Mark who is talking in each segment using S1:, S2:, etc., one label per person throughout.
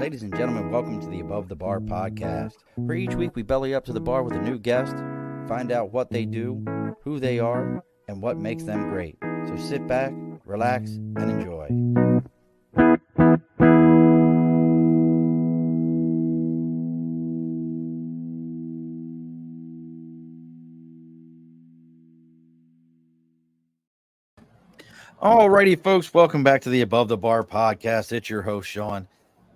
S1: Ladies and gentlemen, welcome to the Above the Bar podcast. For each week, we belly up to the bar with a new guest, find out what they do, who they are, and what makes them great. So sit back, relax, and enjoy. Alrighty, folks, welcome back to the Above the Bar podcast. It's your host, Sean.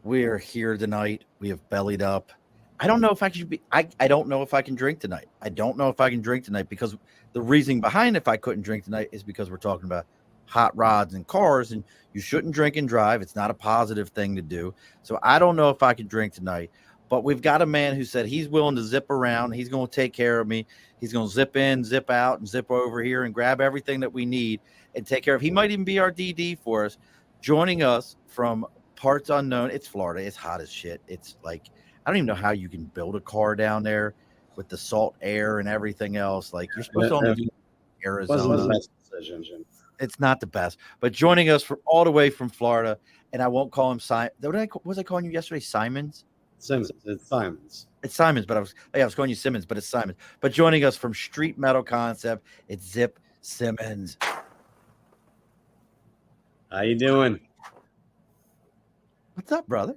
S1: We are here tonight. We have bellied up. I don't know if I should be. I don't know if I can drink tonight. I don't know if I can drink tonight because the reasoning behind if I couldn't drink tonight is because we're talking about hot rods and cars, and you shouldn't drink and drive. It's not a positive thing to do. So I don't know if I can drink tonight. But we've got a man who said he's willing to zip around. He's going to take care of me. He's going to zip in, zip out, and zip over here and grab everything that we need and take care of. He might even be our DD for us. Joining us from parts unknown. It's Florida. It's hot as shit. It's like, I don't even know how you can build a car down there with the salt air and everything else. Like, you're supposed to only do Arizona.
S2: Wasn't the best decision.
S1: It's not the best. But joining us from all the way from Florida, and I won't call him Simon. What was I calling you yesterday? Simons?
S2: Simmons. It's Simons.
S1: It's Simons, but I was calling you Simmons, but it's Simons. But joining us from Street Metal Concept, it's Zip Simmons.
S2: How you doing?
S1: What's up, brother?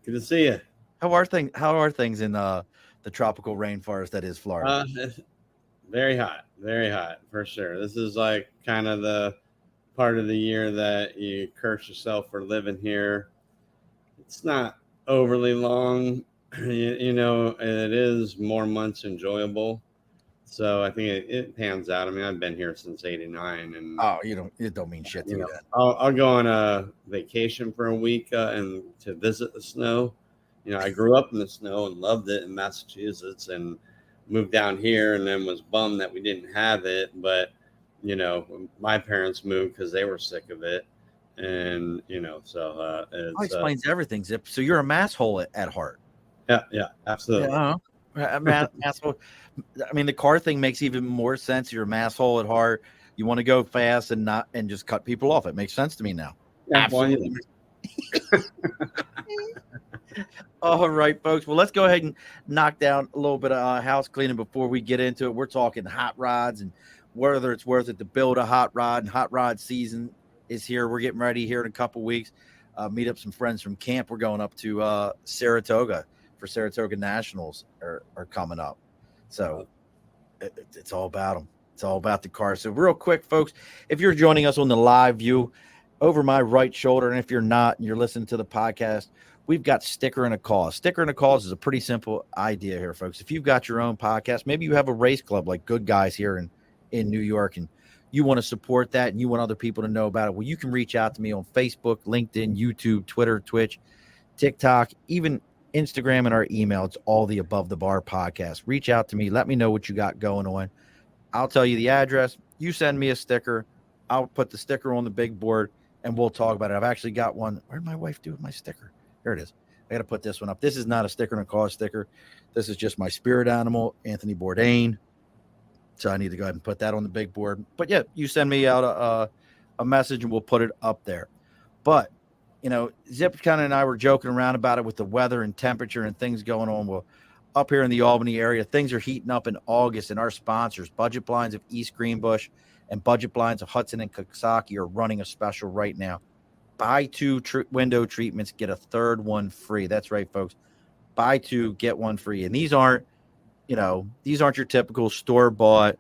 S2: Good to see you.
S1: How are things in the tropical rainforest that is Florida?
S2: Very hot for sure. This is like kind of the part of the year that you curse yourself for living here. It's not overly long, you know. It is more months enjoyable, so I think it pans out. I mean, I've been here since '89, and
S1: it don't mean shit to you.
S2: I'll go on a vacation for a week and to visit the snow. You know, I grew up in the snow and loved it in Massachusetts, and moved down here and then was bummed that we didn't have it. But, you know, my parents moved because they were sick of it. And, you know, so
S1: it explains everything, Zip. So you're a masshole at heart.
S2: Yeah, absolutely.
S1: Yeah, masshole. I mean, the car thing makes even more sense. You're a masshole at heart. You want to go fast and just cut people off. It makes sense to me now.
S2: Yeah,
S1: absolutely. All right, folks. Well, let's go ahead and knock down a little bit of house cleaning before we get into it. We're talking hot rods and whether it's worth it to build a hot rod. And hot rod season is here. We're getting ready here in a couple weeks. Meet up some friends from camp. We're going up to Saratoga for Saratoga Nationals are coming up. So it's all about them. It's all about the car. So real quick, folks, if you're joining us on the live view, over my right shoulder, and if you're not and you're listening to the podcast, we've got Sticker and a Cause. Sticker and a Cause is a pretty simple idea here, folks. If you've got your own podcast, maybe you have a race club like Good Guys here in New York, and you want to support that and you want other people to know about it, well, you can reach out to me on Facebook, LinkedIn, YouTube, Twitter, Twitch, TikTok, even Instagram, and our email. It's all the Above the Bar podcast. Reach out to me. Let me know what you got going on. I'll tell you the address. You send me a sticker. I'll put the sticker on the big board, and we'll talk about it. I've actually got one. Where did my wife do with my sticker? There it is. I got to put this one up. This is not a Sticker and a Cause sticker. This is just my spirit animal, Anthony Bourdain. So I need to go ahead and put that on the big board. But yeah, you send me out a message and we'll put it up there. But, you know, Zip kind of and I were joking around about it with the weather and temperature and things going on. Well, up here in the Albany area, things are heating up in August, and our sponsors, Budget Blinds of East Greenbush and Budget Blinds of Hudson and Coxsackie, are running a special right now. Buy two window treatments, get a third one free. That's right, folks. Buy two, get one free. And these aren't your typical store-bought.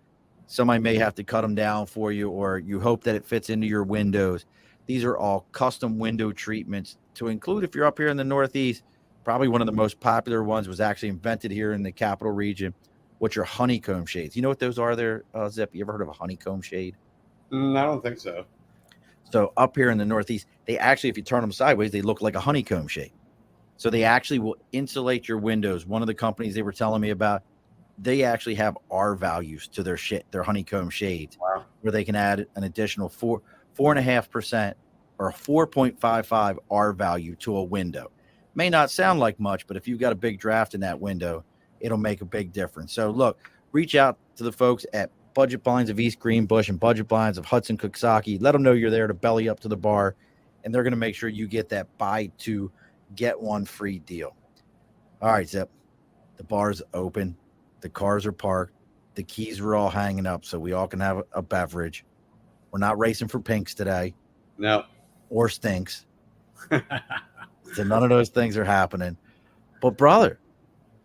S1: Somebody may have to cut them down for you, or you hope that it fits into your windows. These are all custom window treatments to include, if you're up here in the Northeast, probably one of the most popular ones was actually invented here in the capital region, which are honeycomb shades. You know what those are there, Zip? You ever heard of a honeycomb shade?
S2: I don't think so.
S1: So up here in the Northeast, they actually, if you turn them sideways, they look like a honeycomb shape. So they actually will insulate your windows. One of the companies they were telling me about, they actually have R values to their honeycomb shades.
S2: Wow.
S1: Where they can add an additional 4.5% or 4.55 R value to a window. May not sound like much, but if you've got a big draft in that window, it'll make a big difference. So look, reach out to the folks at Budget Blinds of East Greenbush and Budget Blinds of Hudson Coxsackie. Let them know you're there to belly up to the bar, and they're going to make sure you get that buy two, get one free deal. All right, Zip. The bar's open. The cars are parked. The keys are all hanging up so we all can have a beverage. We're not racing for pinks today
S2: No.
S1: or stinks. So none of those things are happening. But brother,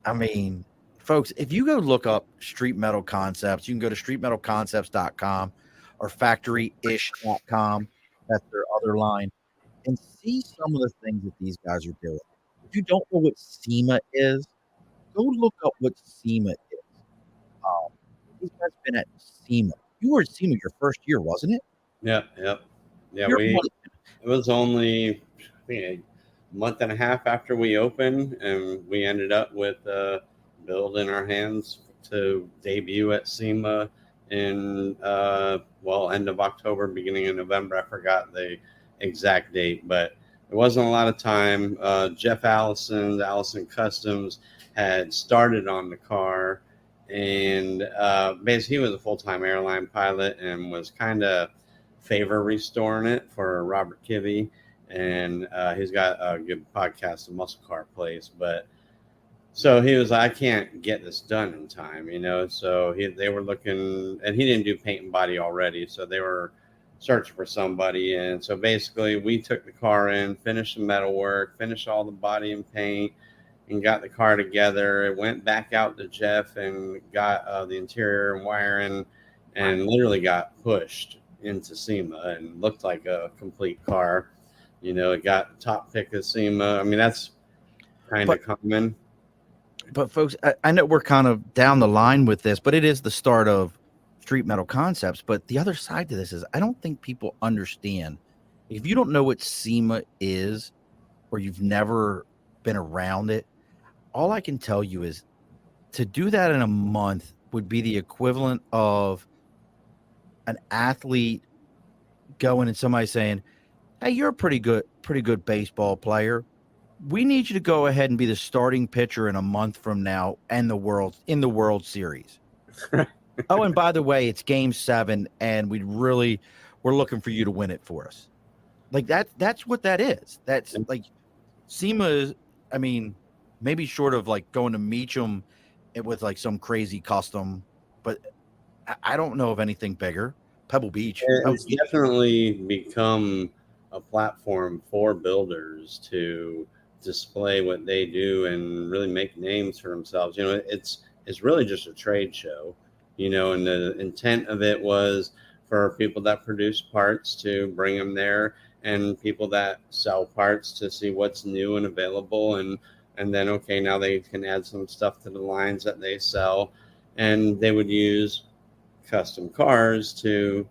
S1: I mean, folks, if you go look up Street Metal Concepts, you can go to streetmetalconcepts.com or factoryish.com. That's their other line, and see some of the things that these guys are doing. If you don't know what SEMA is, go look up what SEMA is. Um, these guys have been at SEMA. You were at SEMA your first year, wasn't it?
S2: Yep. Yep. Yeah.
S1: You're
S2: It was only, I think, a month and a half after we opened, and we ended up with a build in our hands to debut at SEMA in, end of October, beginning of November. I forgot the exact date, but it wasn't a lot of time. Jeff Allison Customs, had started on the car, and basically he was a full-time airline pilot and was kind of favor restoring it for Robert Kivy, and he's got a good podcast, The Muscle Car Place. But so he was like, I can't get this done in time, you know. So they were looking, and he didn't do paint and body already, so they were searching for somebody. And so basically, we took the car in, finished the metal work, finished all the body and paint, and got the car together. It went back out to Jeff and got the interior and wiring, and literally got pushed into SEMA and looked like a complete car. You know, it got top pick of SEMA. I mean, that's kind of common.
S1: But folks, I know we're kind of down the line with this, but it is the start of Street Metal Concepts. But the other side to this is I don't think people understand. If you don't know what SEMA is or you've never been around it, all I can tell you is to do that in a month would be the equivalent of an athlete going and somebody saying, hey, you're a pretty good baseball player. We need you to go ahead and be the starting pitcher in a month from now and in the World Series. Oh, and by the way, it's game 7 and we're looking for you to win it for us. Like that's what that is. That's like SEMA is, I mean, maybe short of like going to Meacham with like some crazy custom, but I don't know of anything bigger. Pebble Beach.
S2: It's definitely become a platform for builders to display what they do and really make names for themselves. You know, it's really just a trade show, you know, and the intent of it was for people that produce parts to bring them there, and people that sell parts to see what's new and available, and then okay, now they can add some stuff to the lines that they sell, and they would use custom cars to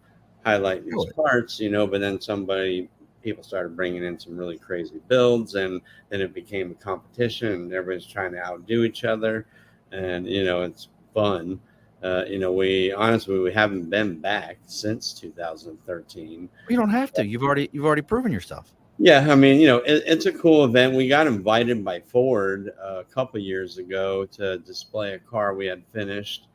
S2: highlight these parts, you know. But then people started bringing in some really crazy builds, and then it became a competition, and everybody's trying to outdo each other, and you know, it's fun. You know, we haven't been back since 2013.
S1: You don't have to. You've already proven yourself.
S2: Yeah, I mean, you know, it's a cool event. We got invited by Ford a couple years ago to display a car we had finished,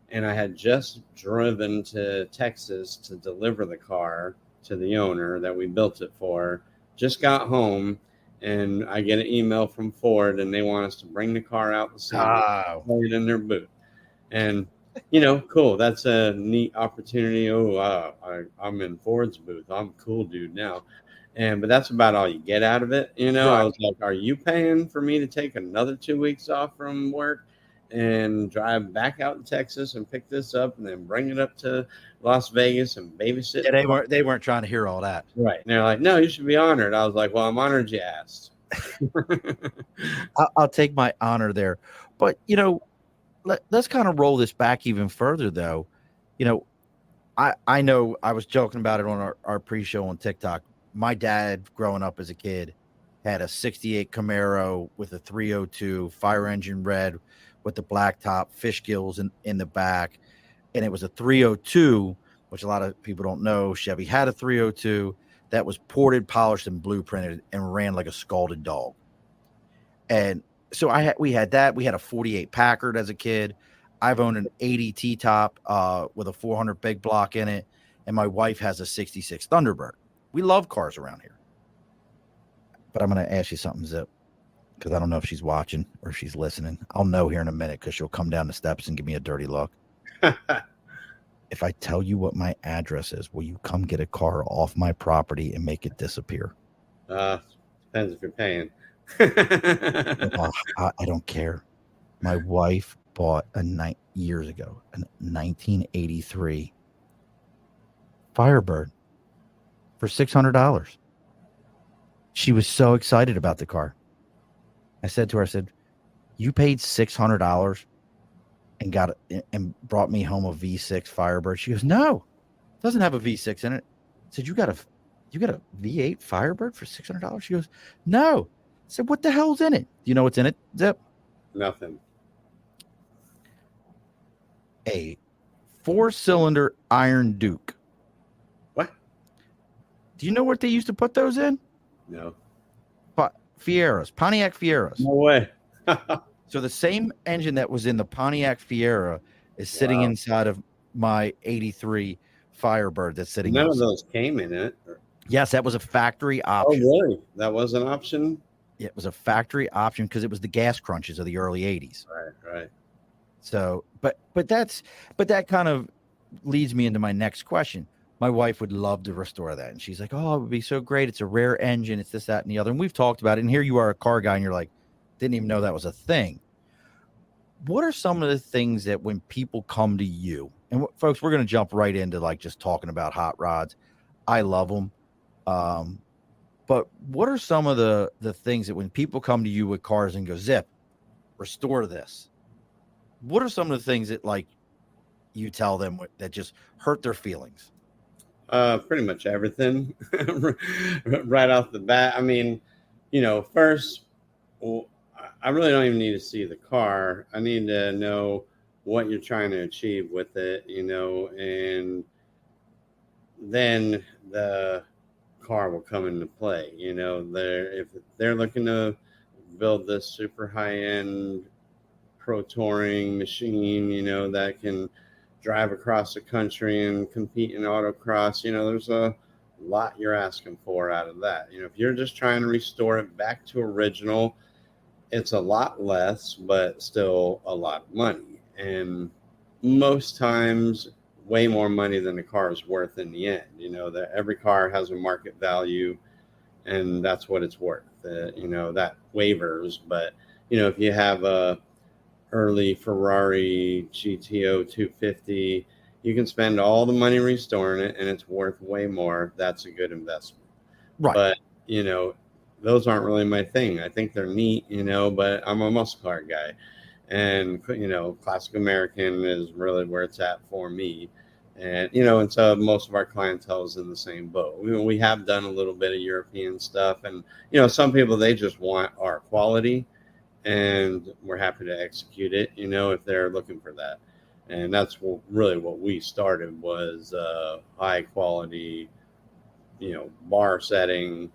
S2: and I had just driven to Texas to deliver the car to the owner that we built it for. Just got home, and I get an email from Ford, and they want us to bring the car out and see it in their booth. And you know, cool. That's a neat opportunity. Oh, I'm in Ford's booth. I'm a cool dude now. But that's about all you get out of it. You know, right. I was like, are you paying for me to take another 2 weeks off from work and drive back out to Texas and pick this up and then bring it up to Las Vegas and babysit?
S1: Yeah, they weren't trying to hear all that.
S2: Right. And they're like, no, you should be honored. I was like, well, I'm honored you asked.
S1: I'll take my honor there. But, you know, let's kind of roll this back even further, though. You know, I know I was joking about it on our pre-show on TikTok. My dad, growing up as a kid, had a 68 Camaro with a 302 fire engine red with the black top, fish gills in the back. And it was a 302, which a lot of people don't know. Chevy had a 302 that was ported, polished, and blueprinted and ran like a scalded dog. And so we had that. We had a 48 Packard as a kid. I've owned an 80 T-top with a 400 big block in it. And my wife has a 66 Thunderbird. We love cars around here. But I'm going to ask you something, Zip. because I don't know if she's watching or if she's listening. I'll know here in a minute because she'll come down the steps and give me a dirty look. If I tell you what my address is, will you come get a car off my property and make it disappear?
S2: Depends if you're paying.
S1: I don't care. My wife bought years ago a 1983 Firebird for $600. She was so excited about the car. I said to her, I said, "You paid $600 and got it and brought me home a V6 Firebird." She goes, "No, it doesn't have a V6 in it." I said, "You got a V8 Firebird for $600?" She goes, "No." I said, "What the hell's in it? Do you know what's in it, Zip?"
S2: Nothing.
S1: A 4-cylinder Iron Duke.
S2: What?
S1: Do you know what they used to put those in?
S2: No.
S1: Fieras, Pontiac Fieras.
S2: No way.
S1: So the same engine that was in the Pontiac Fiera is sitting inside of my 83 Firebird that's sitting
S2: None
S1: outside.
S2: of those came in it.
S1: Yes, that was a factory
S2: Oh,
S1: option.
S2: really? That was an option?
S1: It was a factory option because it was the gas crunches of the early 80s.
S2: Right.
S1: So, but that kind of leads me into my next question. My wife would love to restore that. And she's like, "Oh, it would be so great. It's a rare engine. It's this, that, and the other." And we've talked about it. And here you are, a car guy, and you're like, didn't even know that was a thing. What are some of the things that when people come to you, and folks, we're going to jump right into like just talking about hot rods. I love them. But what are some of the things that when people come to you with cars and go, "Zip, restore this"? What are some of the things that like you tell them that just hurt their feelings?
S2: Pretty much everything right off the bat. I mean, first, I really don't even need to see the car. I need to know what you're trying to achieve with it, and then the car will come into play. If they're looking to build this super high end pro touring machine, that can drive across the country and compete in autocross, there's a lot you're asking for out of that. If you're just trying to restore it back to original, it's a lot less, but still a lot of money. And most times, way more money than the car is worth in the end. That every car has a market value, and that's what it's worth. That wavers, but if you have a early Ferrari GTO 250, you can spend all the money restoring it, and it's worth way more. That's a good investment.
S1: Right.
S2: But those aren't really my thing. I think they're neat, but I'm a muscle car guy. And, classic American is really where it's at for me. And, and so most of our clientele is in the same boat. We have done a little bit of European stuff. And, some people, they just want our quality. And we're happy to execute it, if they're looking for that. And that's really what we started was high quality, bar setting,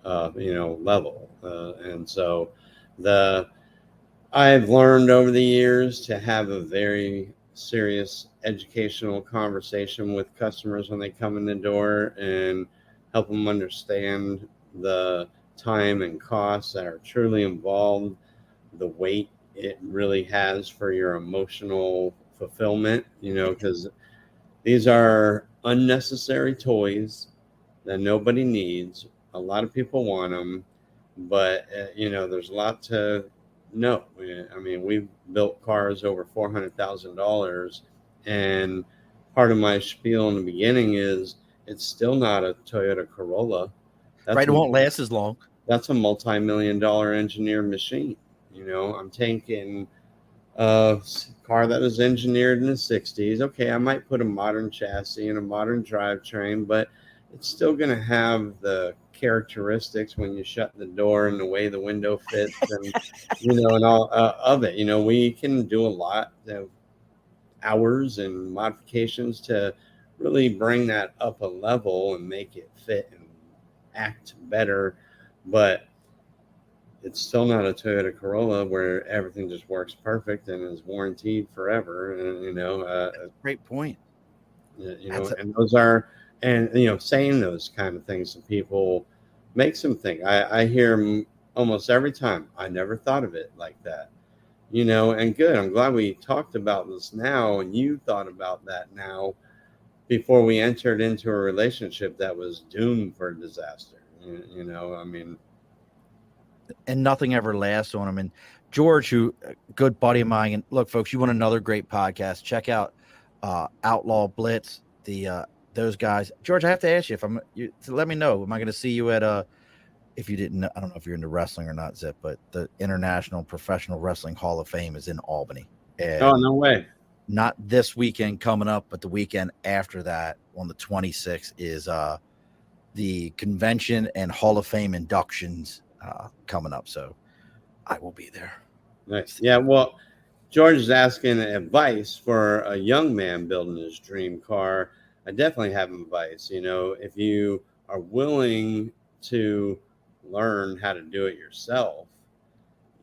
S2: level. And so I've learned over the years to have a very serious educational conversation with customers when they come in the door and help them understand the time and costs that are truly involved, the weight it really has for your emotional fulfillment, because these are unnecessary toys that nobody needs. A lot of people want them, but there's a lot to know. I mean, we've built cars over $400,000, and part of my spiel in the beginning is it's still not a Toyota Corolla.
S1: Right, it won't last as long.
S2: That's a multi-million-dollar engineered machine. I'm taking a car that was engineered in the 60s. Okay, I might put a modern chassis and a modern drivetrain, but it's still going to have the characteristics when you shut the door and the way the window fits and, and all of it. We can do a lot of hours and modifications to really bring that up a level and make it fit and act better. But it's still not a Toyota Corolla where everything just works perfect and is warranted forever. And,
S1: Great point.
S2: And those are, and, saying those kind of things to people makes them think. I hear almost every time. I never thought of it like that. And good. I'm glad we talked about this now and you thought about that now before we entered into a relationship that was doomed for disaster. I mean,
S1: and nothing ever lasts on him. And George, who a good buddy of mine, and look, folks, you want another great podcast? Check out Outlaw Blitz. Those guys. George, I have to ask you if to let me know. Am I going to see you at if you didn't, I don't know if you're into wrestling or not, Zip, but the International Professional Wrestling Hall of Fame is in Albany,
S2: oh,
S1: and
S2: no way.
S1: not this weekend coming up, but the weekend after that, on the 26th, is the convention and Hall of Fame inductions coming up. So I will be there.
S2: Nice. Yeah. Well, George is asking advice for a young man building his dream car. I definitely have advice. If you are willing to learn how to do it yourself,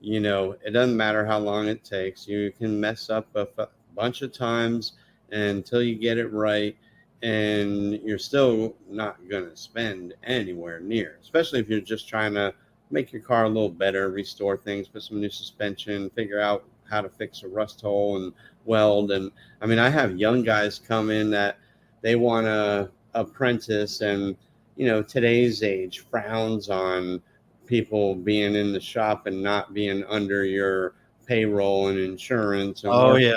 S2: it doesn't matter how long it takes. You can mess up a bunch of times until you get it right. And you're still not going to spend anywhere near, especially if you're just trying to make your car a little better, restore things, put some new suspension, figure out how to fix a rust hole and weld. And I mean, I have young guys come in that they want to apprentice, and today's age frowns on people being in the shop and not being under your payroll and insurance and
S1: Oh
S2: work
S1: yeah.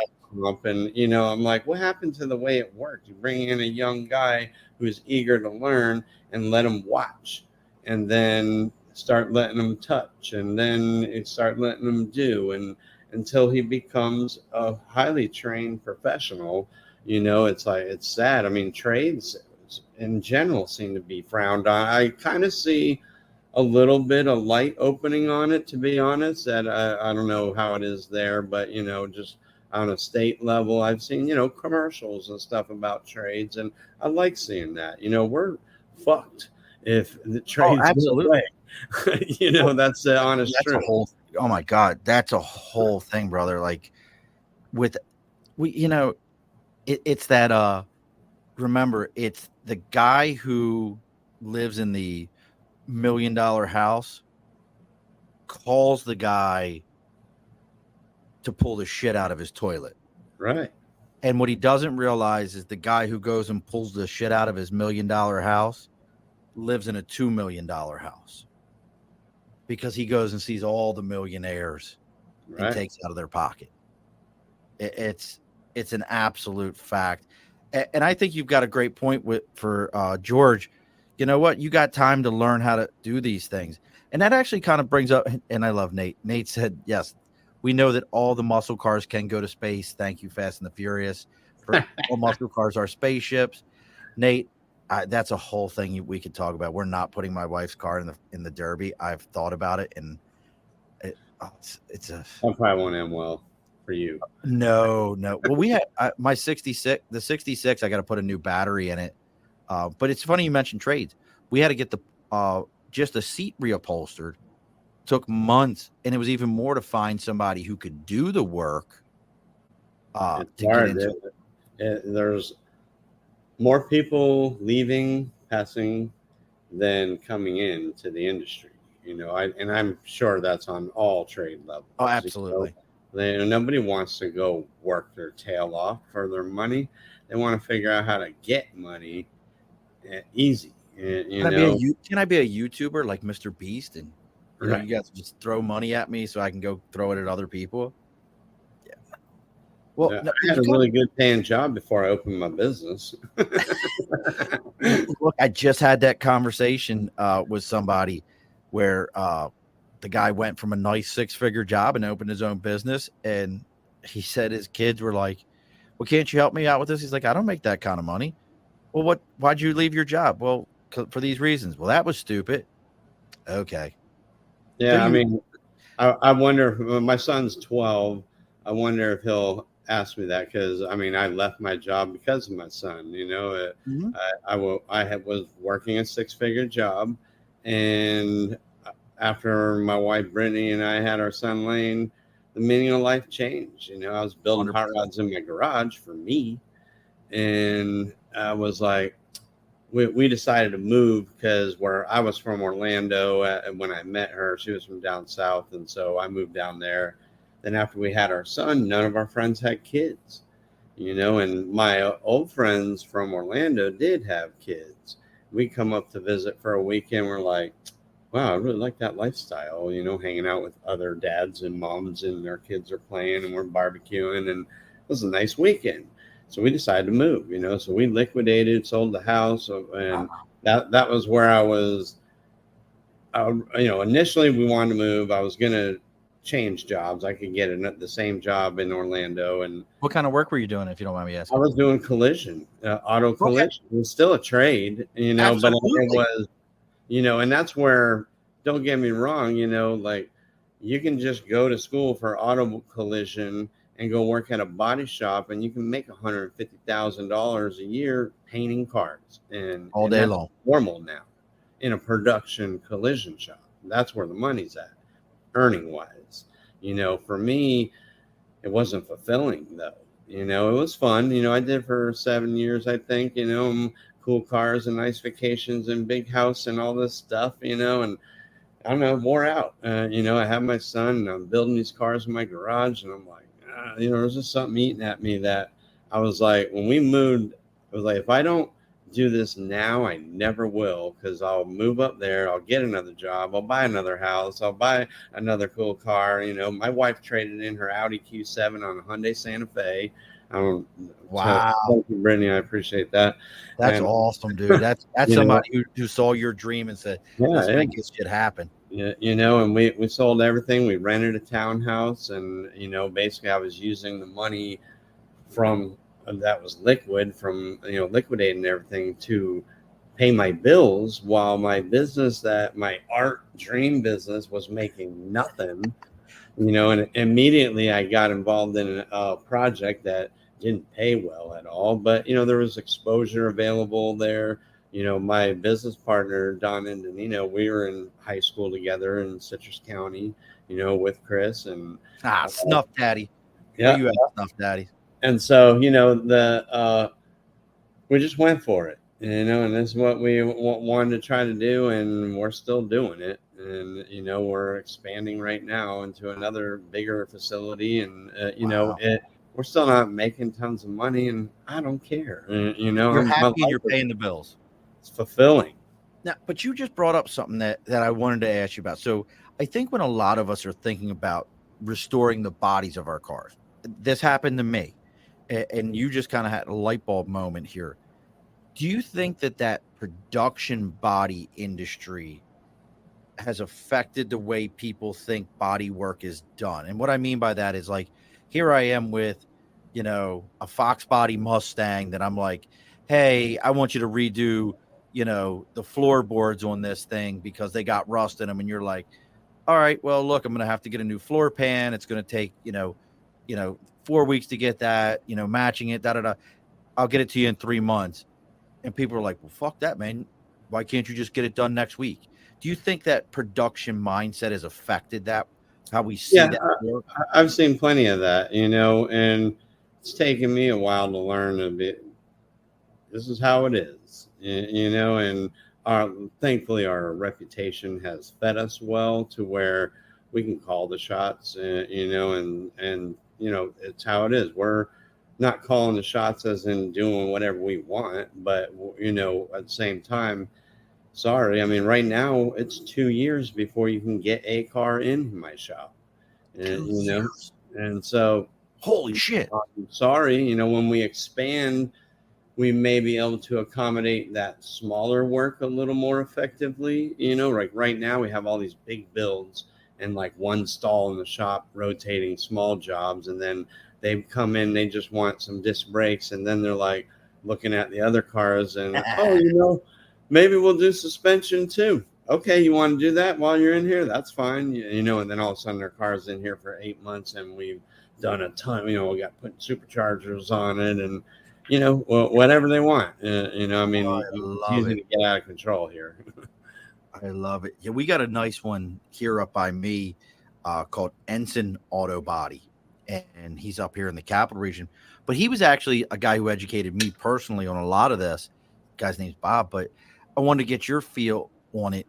S2: up. And I'm like, what happened to the way it worked? You bring in a young guy who's eager to learn and let him watch, and then start letting them touch, and then start letting them do, and until he becomes a highly trained professional. It's like, it's sad. I mean, trades in general seem to be frowned on. I kind of see a little bit of light opening on it, to be honest. That I don't know how it is there, but just on a state level, I've seen commercials and stuff about trades, and I like seeing that. We're fucked if the
S1: Oh,
S2: trades go
S1: absolutely.
S2: away. That's the honest
S1: That's a
S2: truth.
S1: whole. Oh my God, that's a whole thing, brother. Like with we, it's that. Remember, it's the guy who lives in the $1 million house calls the guy to pull the shit out of his toilet.
S2: Right.
S1: And what he doesn't realize is the guy who goes and pulls the shit out of his $1 million house lives in a $2 million house because he goes and sees all the millionaires and
S2: Right.
S1: takes out of their pocket. It's an absolute fact. And I think you've got a great point for George. You know what? You got time to learn how to do these things. And that actually kind of brings up, and I love Nate. Nate said, yes, we know that all the muscle cars can go to space. Thank you, Fast and the Furious. For all muscle cars are spaceships. Nate, that's a whole thing we could talk about. We're not putting my wife's car in the Derby. I've thought about it, and it's a.
S2: That probably won't end well for you.
S1: No. Well, we had my 66, the 66. I got to put a new battery in it. But it's funny you mentioned trades. We had to get just a seat reupholstered. Took months, and it was even more to find somebody who could do the work.
S2: It's
S1: To get
S2: hard.
S1: into
S2: There's more people leaving, passing, than coming into the industry. And I'm sure that's on all trade levels.
S1: Oh, absolutely.
S2: Nobody wants to go work their tail off for their money. They want to figure out how to get money easy.
S1: Can I be a YouTuber like Mr. Beast, and
S2: Right.
S1: you guys just throw money at me so I can go throw it at other people? Yeah. Well, no,
S2: I had a really good paying job before I opened my business.
S1: look, I just had that conversation with somebody where the guy went from a nice 6-figure job and opened his own business, and he said his kids were like, well, can't you help me out with this? He's like, I don't make that kind of money. Well, why'd you leave your job? Well, for these reasons. Well, that was stupid. Okay. So
S2: Yeah, I mean, I wonder if my son's 12. I wonder if he'll ask me that, because I mean, I left my job because of my son.
S1: Mhm.
S2: I was working a 6-figure job, and after my wife Brittany and I had our son Lane, the meaning of life changed. I was building hot
S1: 100%.
S2: rods in my garage for me, and I was like, we decided to move because where I was from Orlando, and when I met her, she was from down south, and so I moved down there. Then after we had our son, none of our friends had kids, and my old friends from Orlando did have kids. We come up to visit for a weekend. We're like, wow, I really like that lifestyle, hanging out with other dads and moms and their kids are playing and we're barbecuing, and it was a nice weekend. So we decided to move, so we liquidated, sold the house, and that was where I was. Initially we wanted to move. I was going to change jobs. I could get the same job in Orlando. And
S1: what kind of work were you doing, if you don't mind me
S2: I
S1: asking?
S2: was doing collision, auto
S1: Okay.
S2: collision. It was still a trade, but it was, and that's where, don't get me wrong, like you can just go to school for auto collision and go work at a body shop and you can make $150,000 a year painting cars, and
S1: All day
S2: that's
S1: long.
S2: normal now in a production collision shop. That's where the money's at, earning wise. For me, it wasn't fulfilling though. It was fun. I did for 7 years, I think, cool cars and nice vacations and big house and all this stuff, and I don't know, wore out. I have my son and I'm building these cars in my garage, and I'm like, there's just something eating at me that I was like, when we moved, I was like, if I don't do this now, I never will, because I'll move up there, I'll get another job, I'll buy another house, I'll buy another cool car. My wife traded in her Audi Q7 on a Hyundai Santa Fe.
S1: Wow.
S2: Thank you, Brittany. I appreciate that.
S1: That's
S2: And
S1: awesome, dude. That's somebody who saw your dream and said, let's make this shit happen.
S2: Yeah, and we sold everything. We rented a townhouse, and basically I was using the money from that was liquid from liquidating everything to pay my bills, while my art dream business was making nothing. And immediately I got involved in a project that didn't pay well at all, but there was exposure available there. My business partner Don and Danino, we were in high school together in Citrus County, with Chris, and
S1: Snuff Daddy.
S2: yeah,
S1: You at Snuff Daddy.
S2: and so we just went for it, and that's what we wanted to try to do, and we're still doing it. And we're expanding right now into another bigger facility, and
S1: Wow.
S2: we're still not making tons of money, and I don't care.
S1: You're happy and you're paying the bills.
S2: It's fulfilling.
S1: Now, but you just brought up something that I wanted to ask you about. So I think when a lot of us are thinking about restoring the bodies of our cars, this happened to me, and you just kind of had a light bulb moment here. Do you think that production body industry has affected the way people think body work is done? And what I mean by that is, like, here I am with, a Fox body Mustang that I'm like, hey, I want you to redo, the floorboards on this thing because they got rust in them. And you're like, all right, well, look, I'm going to have to get a new floor pan. It's going to take, 4 weeks to get that, matching it, I'll get it to you in 3 months. And people are like, well, fuck that, man. Why can't you just get it done next week? Do you think that production mindset has affected that, how we see that work?
S2: I've seen plenty of that, and it's taken me a while to learn a bit. This is how it is, and thankfully our reputation has fed us well to where we can call the shots, and it's how it is. We're not calling the shots as in doing whatever we want, but at the same time, sorry, I mean, right now it's 2 years before you can get a car in my shop, and and so
S1: holy shit.
S2: I'm sorry, when we expand, we may be able to accommodate that smaller work a little more effectively. Like right now we have all these big builds and like one stall in the shop rotating small jobs, and then they come in, they just want some disc brakes, and then they're like looking at the other cars and maybe we'll do suspension too. Okay, you want to do that while you're in here? That's fine. And then all of a sudden their car's in here for 8 months and we've done a ton. We got put superchargers on it and whatever they want. I mean, it's easy to get out of control here.
S1: I love it. Yeah, we got a nice one here up by me called Ensign Auto Body, and he's up here in the capital region. But he was actually a guy who educated me personally on a lot of this. guy's name's Bob, but I wanted to get your feel on it.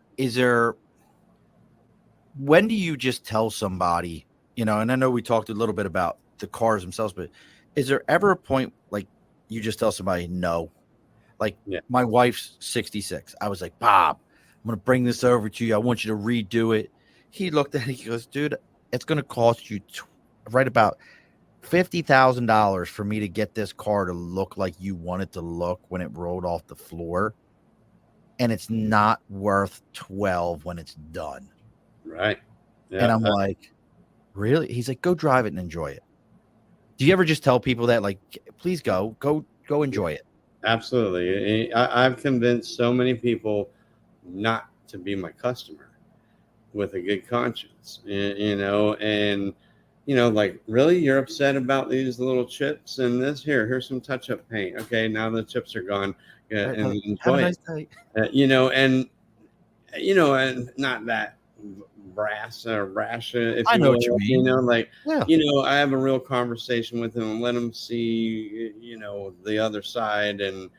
S1: When do you just tell somebody, and I know we talked a little bit about the cars themselves, but is there ever a point like you just tell somebody no? Like
S2: Yeah.
S1: my wife's 66. I was like, Bob, I'm going to bring this over to you. I want you to redo it. He looked at it. He goes, dude, it's going to cost you right about $50,000 for me to get this car to look like you want it to look when it rolled off the floor. And it's not worth 12 when it's done.
S2: Right.
S1: And
S2: Yeah.
S1: I'm like, really? He's like, go drive it and enjoy it. Do you ever just tell people that, like, please go enjoy it?
S2: Absolutely. I've convinced so many people not to be my customer with a good conscience, and like, really, you're upset about these little chips and this? Here's some touch-up paint. Okay, now the chips are gone,
S1: Right,
S2: and
S1: have a
S2: enjoy it.
S1: nice day.
S2: And not that brass or rash, if
S1: I
S2: you
S1: know what you
S2: will,
S1: mean.
S2: like,
S1: Yeah.
S2: I have a real conversation with them and let them see, the other side, and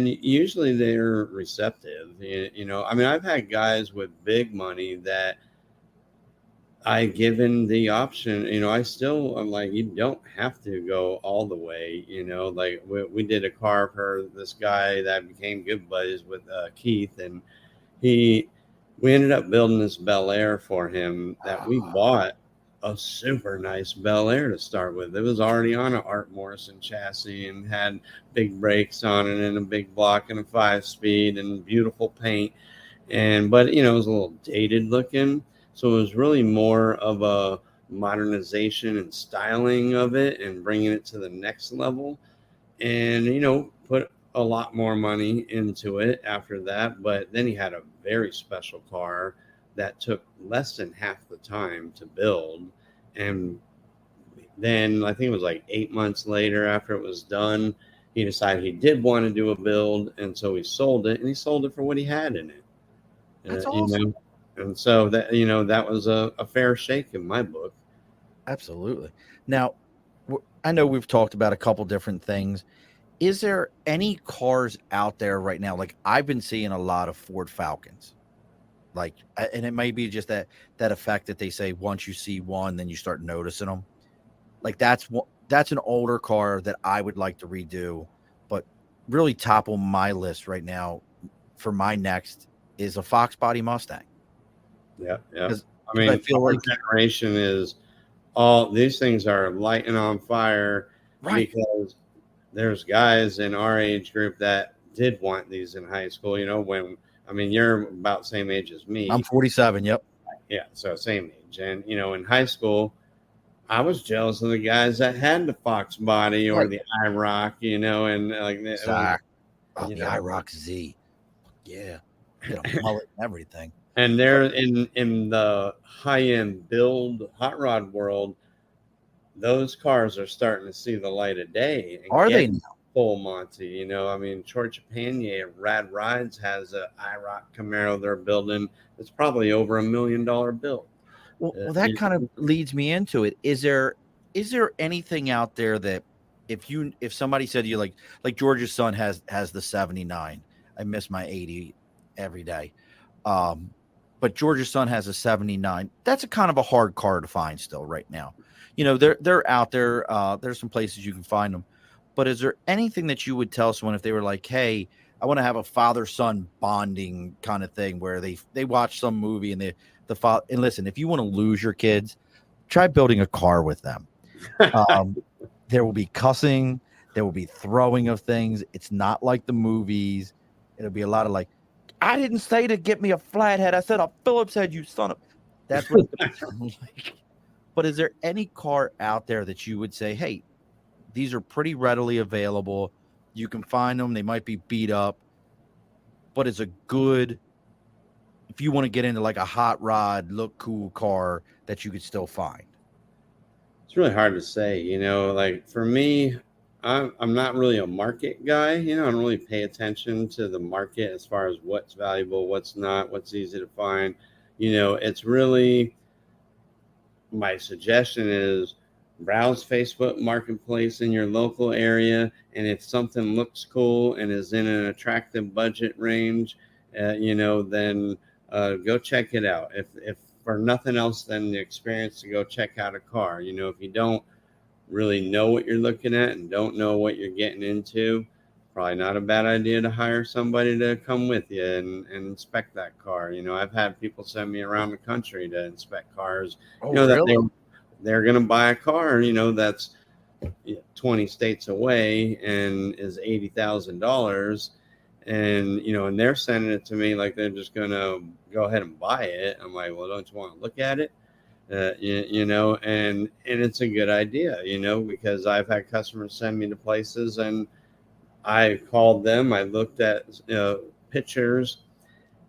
S2: usually they're receptive. I mean, I've had guys with big money that I given the option. I'm like, you don't have to go all the way. Like, we did a car for this guy that became good buddies with Keith, and he we ended up building this Bel Air for him that we bought a super nice Bel Air to start with. It was already on an Art Morrison chassis and had big brakes on it and a big block and a 5-speed and beautiful paint. But it was a little dated looking. So it was really more of a modernization and styling of it and bringing it to the next level. And, put a lot more money into it after that. But then he had a very special car that took less than half the time to build. And then I think it was like 8 months later, after it was done, he decided he did want to do a build. And so he sold it, and he sold it for what he had in it.
S1: That's
S2: uh, you
S1: awesome.
S2: know and so that was a fair shake in my book.
S1: Absolutely. Now, I know we've talked about a couple different things. Is there any cars out there right now? Like, I've been seeing a lot of Ford Falcons. Like, and it may be just that effect that they say once you see one, then you start noticing them. Like, that's an older car that I would like to redo, but really top on my list right now for my next is a Fox Body Mustang.
S2: Yeah, yeah.
S1: Because
S2: I
S1: I
S2: mean,
S1: feel
S2: our
S1: like
S2: generation is all these things are lighting on fire
S1: right.
S2: because there's guys in our age group that did want these in high school. You're about the same age as
S1: I'm
S2: me.
S1: 47. Yep.
S2: Yeah, so same age. And in high school, I was jealous of the guys that had the Fox body or
S1: Right.
S2: the IROC, and like it was,
S1: Exactly. Oh,
S2: you
S1: the
S2: know,
S1: IROC Z. Yeah. Get a mullet and everything.
S2: and
S1: But
S2: they're in the high end build hot rod world. Those cars are starting to see the light of day and
S1: are they
S2: get
S1: now?
S2: full Monty. George Panier at Rad Rides has a IROC Camaro they're building. It's probably over $1 million build.
S1: Well, that kind of leads me into it. Is there anything out there that if somebody said to you, like George's son has the 79. I miss my 80 every day. Um, but George's son has a 79. That's a kind of a hard car to find still right now. They're out there. There's some places you can find them. But is there anything that you would tell someone if they were like, hey, I want to have a father-son bonding kind of thing where they watch some movie and and listen, if you want to lose your kids, try building a car with them. Um, there will be cussing, there will be throwing of things. It's not like the movies. It'll be a lot of like, I didn't say to get me a flathead. I said a Phillips head, you son of. That's what it's going to sound like. But is there any car out there that you would say, hey, these are pretty readily available. You can find them. They might be beat up, but it's a good, if you want to get into like a hot rod, look cool car that you could still find.
S2: It's really hard to say. Like, for me, I'm not really a market guy. I don't really pay attention to the market as far as what's valuable, what's not, what's easy to find. It's really, my suggestion is browse Facebook Marketplace in your local area, and if something looks cool and is in an attractive budget range, then go check it out. If for nothing else than the experience to go check out a car. If you don't really know what you're looking at and don't know what you're getting into, probably not a bad idea to hire somebody to come with you and inspect that car. I've had people send me around the country to inspect cars,
S1: Oh,
S2: that
S1: really?
S2: they're going to buy a car, that's 20 states away and is $80,000. And they're sending it to me like they're just going to go ahead and buy it. I'm like, well, don't you want to look at it? And it's a good idea, because I've had customers send me to places and I called them, I looked at pictures,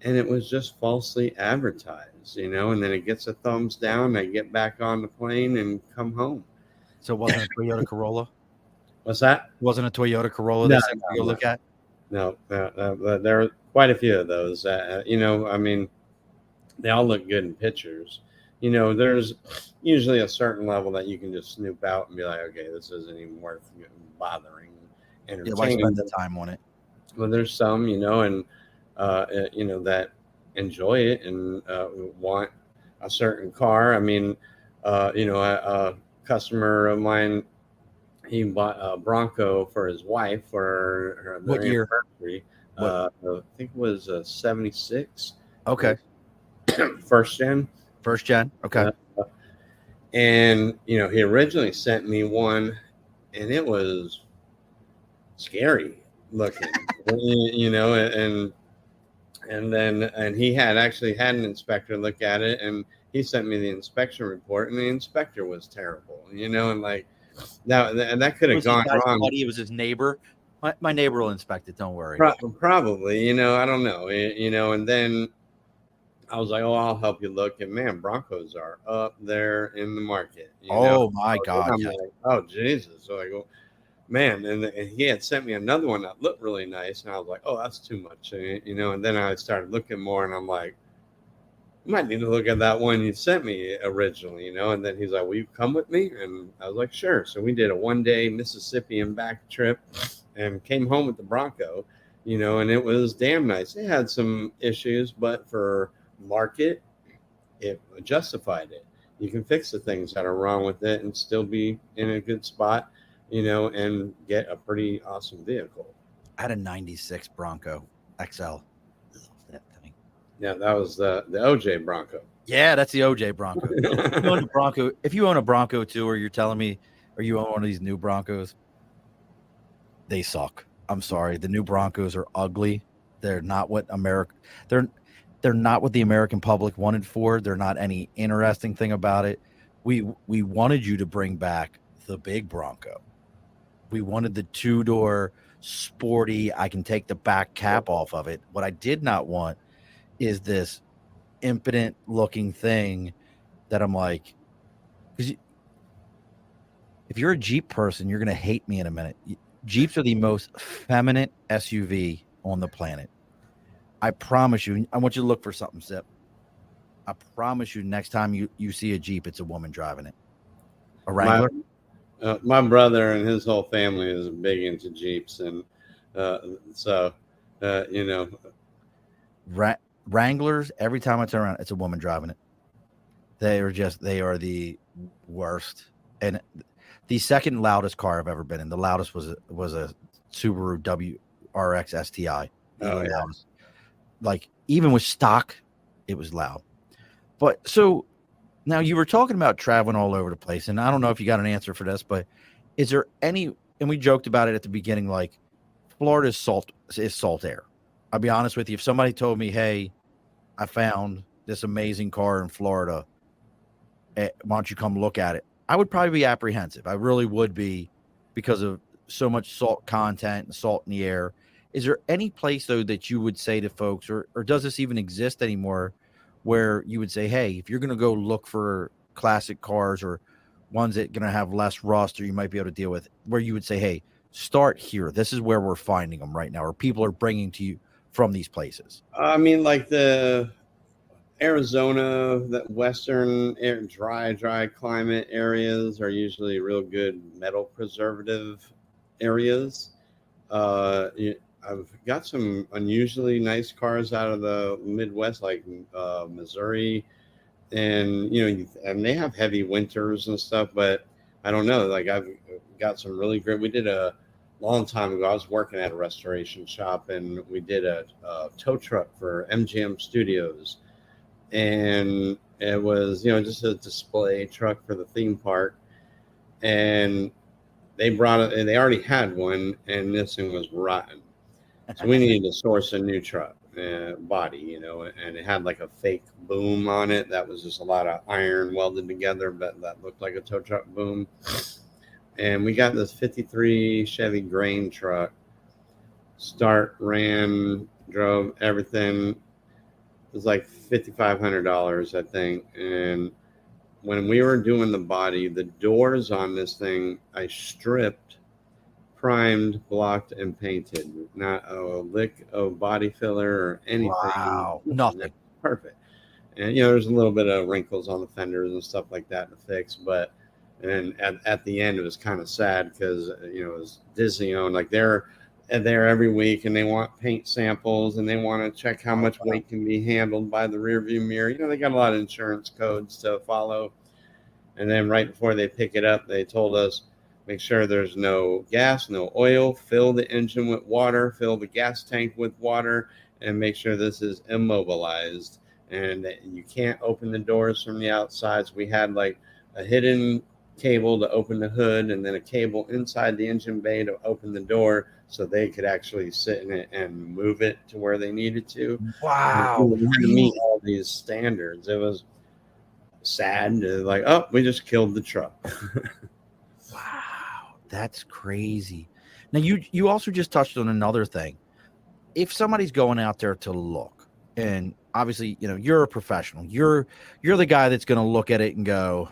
S2: and it was just falsely advertised, and then it gets a thumbs down. I get back on the plane and come home.
S1: So it wasn't a Toyota Corolla?
S2: What's that?
S1: It wasn't a Toyota Corolla
S2: No,
S1: they sent you to go look at?
S2: No, there are quite a few of those. I mean, they all look good in pictures. There's usually a certain level that you can just snoop out and be like, okay, this isn't even worth bothering,
S1: Yeah, why
S2: entertaining.
S1: spend the time on it?
S2: Well, there's some, and that enjoy it and want a certain car. I mean, a customer of mine, he bought a Bronco for his wife for
S1: What
S2: their
S1: year?
S2: anniversary. I think it was a 76.
S1: Okay.
S2: First gen.
S1: First gen. Okay.
S2: And he originally sent me one, and it was scary looking. And he had actually had an inspector look at it, and he sent me the inspection report, and the inspector was terrible. And like that could have gone wrong.
S1: Buddy, it was his neighbor. My neighbor will inspect it. Don't worry.
S2: Probably, I don't know. And then I was like, oh, I'll help you look. And man, Broncos are up there in the market.
S1: My God.
S2: I'm like, oh, Jesus. So I go, man. And he had sent me another one that looked really nice. And I was like, oh, that's too much. And then I started looking more, and I'm like, you might need to look at that one you sent me originally, And then he's like, will you come with me? And I was like, sure. So we did a 1-day Mississippi and back trip and came home with the Bronco, and it was damn nice. It had some issues, but for market, it justified it. You can fix the things that are wrong with it and still be in a good spot, and get a pretty awesome vehicle.
S1: I had a 96 Bronco XL. Love that thing.
S2: Yeah, that was the OJ Bronco.
S1: Yeah, that's the OJ Bronco. If you own a Bronco too, or you're telling me, or you own one of these new Broncos, they suck. I'm sorry. The new Broncos are ugly. They're not what they're not what the American public wanted for. They're not any interesting thing about it. We wanted you to bring back the big Bronco. We wanted the 2-door sporty, I can take the back cap off of it. What I did not want is this impotent looking thing that I'm like, because if you're a Jeep person, you're going to hate me in a minute. Jeeps are the most feminine SUV on the planet. I promise you. I want you to look for something, Sip. I promise you, next time you see a Jeep, it's a woman driving it. A Wrangler.
S2: My brother and his whole family is big into Jeeps, and
S1: Wranglers. Every time I turn around, it's a woman driving it. They are the worst. And the second loudest car I've ever been in. The loudest was a Subaru WRX STI.
S2: Oh, yeah.
S1: Like, even with stock, it was loud. But so now you were talking about traveling all over the place, and I don't know if you got an answer for this, but is there any, and we joked about it at the beginning, like Florida is salt air. I'll be honest with you. If somebody told me, hey, I found this amazing car in Florida, why don't you come look at it? I would probably be apprehensive. I really would be, because of so much salt content and salt in the air. Is there any place, though, that you would say to folks, or does this even exist anymore, where you would say, hey, if you're going to go look for classic cars or ones that are going to have less rust or you might be able to deal with, where you would say, hey, start here. This is where we're finding them right now, or people are bringing to you from these places?
S2: I mean, like Arizona, that western dry climate areas are usually real good metal preservative areas. I've got some unusually nice cars out of the Midwest, like Missouri, and and they have heavy winters and stuff. But I don't know, like I've got some really great. We did a long time ago. I was working at a restoration shop, and we did a tow truck for MGM Studios, and it was just a display truck for the theme park, and they brought it. They already had one, and this thing was rotten. So we needed to source a new truck body, and it had like a fake boom on it that was just a lot of iron welded together, but that looked like a tow truck boom. And we got this 53 Chevy grain truck. Start, ran, drove, everything. It was like $5,500, I think. And when we were doing the body, the doors on this thing, I stripped, primed, blocked, and painted. Not a lick of body filler or anything.
S1: Wow, nothing.
S2: Perfect. And there's a little bit of wrinkles on the fenders and stuff like that to fix. But and at the end, it was kind of sad because it was Disney owned. Like they're there every week, and they want paint samples, and they want to check how much weight can be handled by the rear view mirror. They got a lot of insurance codes to follow. And then right before they pick it up, they told us, make sure there's no gas, no oil, fill the engine with water, fill the gas tank with water, and make sure this is immobilized. And that you can't open the doors from the outside. So we had like a hidden cable to open the hood, and then a cable inside the engine bay to open the door so they could actually sit in it and move it to where they needed to.
S1: Wow,
S2: We had to meet all these standards. It was sad. Like, oh, we just killed the truck.
S1: wow, that's crazy. Now you also just touched on another thing. If somebody's going out there to look, and obviously you're a professional, you're the guy that's going to look at it and go,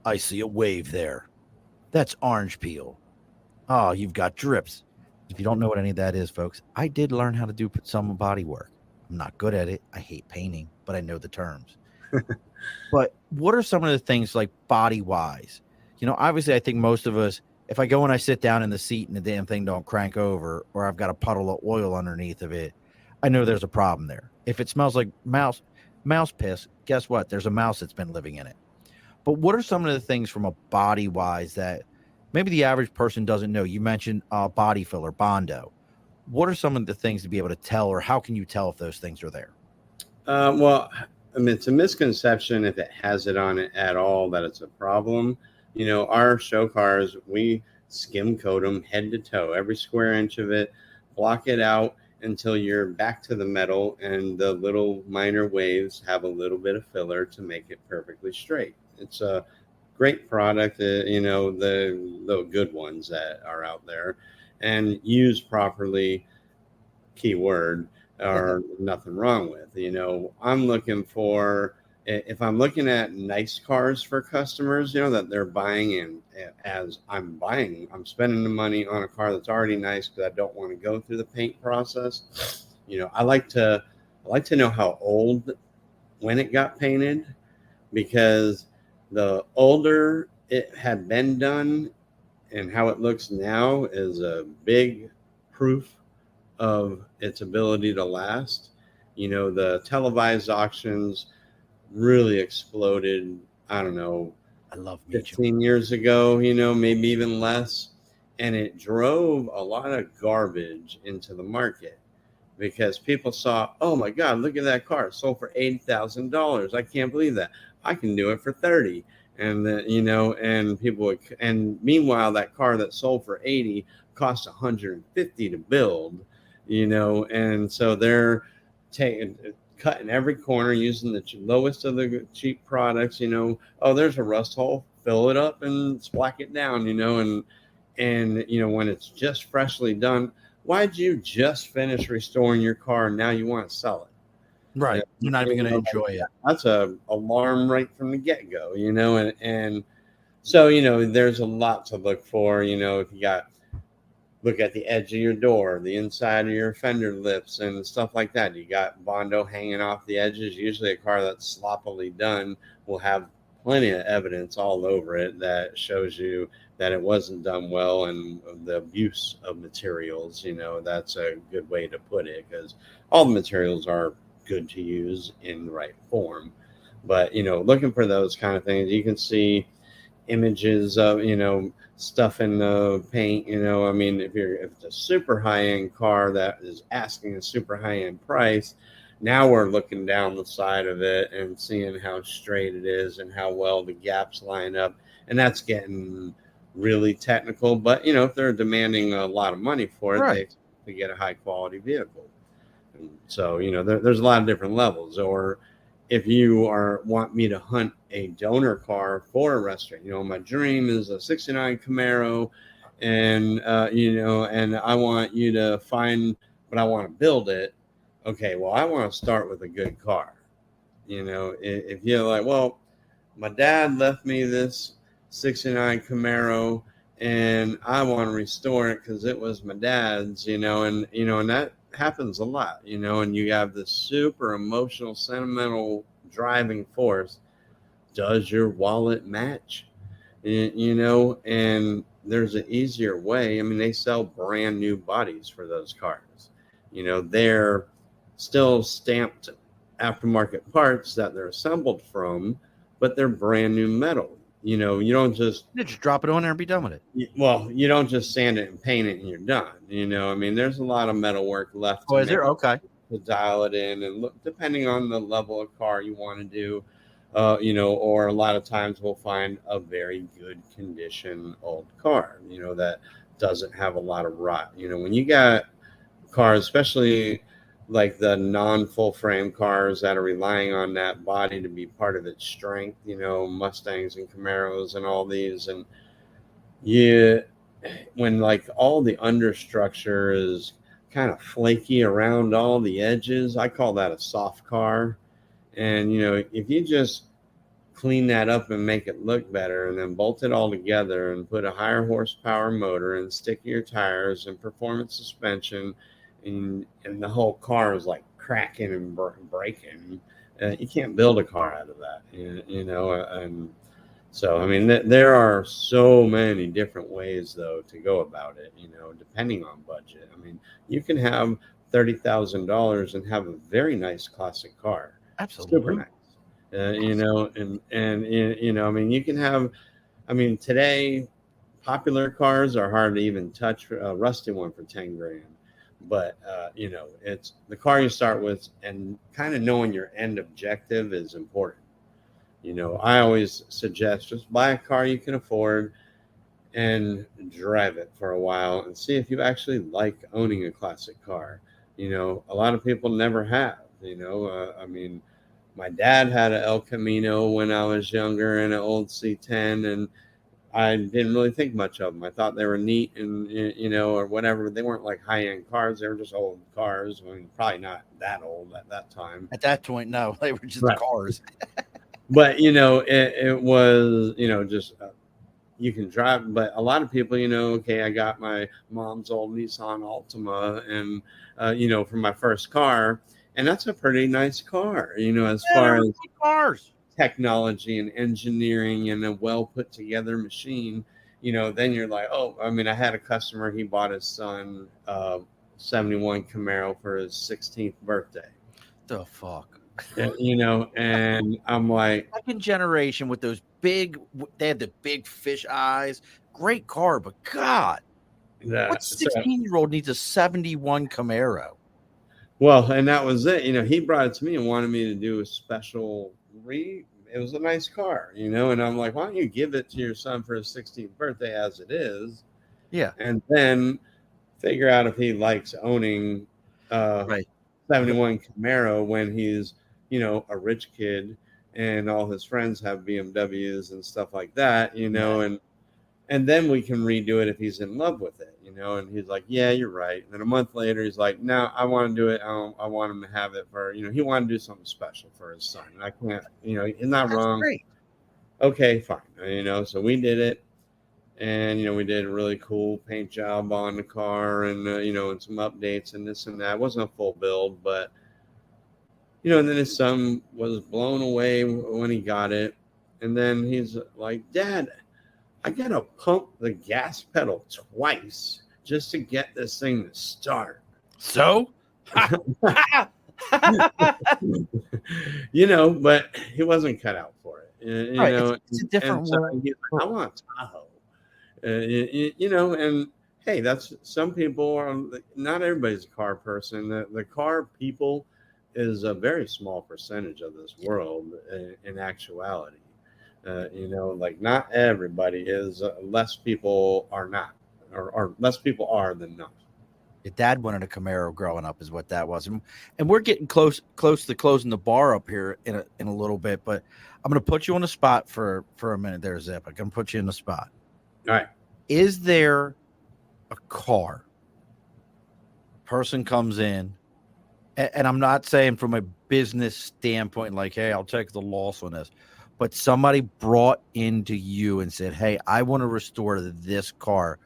S1: I see a wave there, that's orange peel, oh, you've got drips. If you don't know what any of that is, folks, I did learn how to do some body work. I'm not good at it, I hate painting, but I know the terms. But what are some of the things, like body wise? Obviously I think most of us, if I go and I sit down in the seat and the damn thing don't crank over, or I've got a puddle of oil underneath of it, I know there's a problem there. If it smells like mouse piss, guess what? There's a mouse that's been living in it. But what are some of the things from a body wise that maybe the average person doesn't know? You mentioned body filler, Bondo. What are some of the things to be able to tell, or how can you tell if those things are there?
S2: Well, I mean, it's a misconception if it has it on it at all that it's a problem. Our show cars, we skim coat them head to toe, every square inch of it, block it out until you're back to the metal, and the little minor waves have a little bit of filler to make it perfectly straight. It's a great product, the good ones that are out there, and used properly, keyword, are nothing wrong with. I'm looking for, if I'm looking at nice cars for customers, that they're buying, and as I'm spending the money on a car that's already nice because I don't want to go through the paint process. I like to know how old, when it got painted, because the older it had been done and how it looks now is a big proof of its ability to last. The televised auctions really exploded, I don't know,
S1: I love
S2: 15 years ago, maybe even less. And it drove a lot of garbage into the market because people saw, oh my God, look at that car. It sold for $80,000. I can't believe that. I can do it for 30. And then, and people would, and meanwhile, that car that sold for 80 cost 150 to build, and so they're cutting every corner using the lowest of the cheap products. Oh, there's a rust hole, fill it up and splack it down, and when it's just freshly done, why'd you just finish restoring your car and now you want to sell it?
S1: Right. You're not even going to enjoy it.
S2: That's a alarm right from the get-go, and so, there's a lot to look for. If you got look at the edge of your door, the inside of your fender lips, and stuff like that. You got Bondo hanging off the edges. Usually, a car that's sloppily done will have plenty of evidence all over it that shows you that it wasn't done well, and the abuse of materials. That's a good way to put it, because all the materials are good to use in the right form. But looking for those kind of things, you can see images of stuff in the paint. I mean, if it's a super high end car that is asking a super high end price, now we're looking down the side of it and seeing how straight it is and how well the gaps line up, and that's getting really technical. But if they're demanding a lot of money for it, they
S1: Right.
S2: expect to get a high quality vehicle. And so there's a lot of different levels. Or if you want me to hunt a donor car for a restaurant, my dream is a '69 Camaro, and and I want you to find, but I want to build it. Okay, well, I want to start with a good car. If you're like, well, my dad left me this '69 Camaro, and I want to restore it because it was my dad's, and that happens a lot, and you have this super emotional, sentimental driving force. Does your wallet match? And there's an easier way. I mean, they sell brand new bodies for those cars. They're still stamped aftermarket parts that they're assembled from, but they're brand new metal. You don't just
S1: You just drop it on there and be done with it.
S2: you don't just sand it and paint it and you're done. I mean, there's a lot of metal work left
S1: Oh,
S2: to
S1: is
S2: make,
S1: there? Okay.
S2: to dial it in, and look, depending on the level of car you want to do, or a lot of times we'll find a very good condition old car, that doesn't have a lot of rot. When you got cars, especially like the non-full frame cars that are relying on that body to be part of its strength, Mustangs and Camaros and all these, and yeah, when like all the understructure is kind of flaky around all the edges, I call that a soft car. And if you just clean that up and make it look better, and then bolt it all together and put a higher horsepower motor and stickier tires and performance suspension, and the whole car is like cracking and breaking, you can't build a car out of that. And so, I mean, there are so many different ways, though, to go about it, depending on budget. I mean, you can have $30,000 and have a very nice classic car, super
S1: Absolutely.
S2: nice. I mean, you can have, I mean, today, popular cars are hard to even touch. A rusty one for 10 grand. But, it's the car you start with, and kind of knowing your end objective is important. I always suggest just buy a car you can afford and drive it for a while and see if you actually like owning a classic car. A lot of people never have. I mean, my dad had an El Camino when I was younger and an old C10, and I didn't really think much of them. I thought they were neat and, or whatever. They weren't like high end cars. They were just old cars. I mean, probably not that old at that time.
S1: At that point, no, they were just
S2: Right.
S1: cars.
S2: But it was just you can drive. But a lot of people, okay, I got my mom's old Nissan Altima, and for my first car, and that's a pretty nice car, as
S1: Yeah, they
S2: far
S1: were
S2: as
S1: good cars.
S2: technology and engineering and a well put together machine. Then you're like, oh, I mean, I had a customer, he bought his son 71 Camaro for his 16th birthday.
S1: The fuck.
S2: And I'm like,
S1: Second generation with those big, they had the big fish eyes. Great car, but God, what
S2: that. So
S1: 16-year-old needs a 71 Camaro?
S2: well, and that was it. He brought it to me and wanted me to do a special It was a nice car, and I'm like, why don't you give it to your son for his 16th birthday as it is,
S1: Yeah,
S2: and then figure out if he likes owning
S1: right.
S2: 71 Camaro when he's, a rich kid and all his friends have BMWs and stuff like that,
S1: Yeah.
S2: and then we can redo it if he's in love with it, and he's like, yeah, you're right. And then a month later, he's like, no, I want to do it. I want him to have it for, he wanted to do something special for his son. And I can't, he's not
S1: That's
S2: wrong.
S1: great.
S2: Okay, fine. So we did it. and we did a really cool paint job on the car, and and some updates and this and that. It wasn't a full build, but and then his son was blown away when he got it, and then he's like, "Dad, I gotta pump the gas pedal twice just to get this thing to start."
S1: So,
S2: But he wasn't cut out for it.
S1: right, it's a different
S2: and so
S1: world.
S2: he's like, "I want a Tahoe." And hey, that's some people are. Not everybody's a car person. The car people is a very small percentage of this world in actuality. Like not everybody is. Less people are not, or less people are than not.
S1: Your dad wanted a Camaro growing up, is what that was, and we're getting close to closing the bar up here in a little bit. But I'm going to put you on the spot for a minute there, Zip. I'm going to put you in the spot.
S2: All right.
S1: Is there a car? Person comes in, and I'm not saying from a business standpoint, like, hey, I'll take the loss on this, but somebody brought into you and said, hey, I want to restore this car,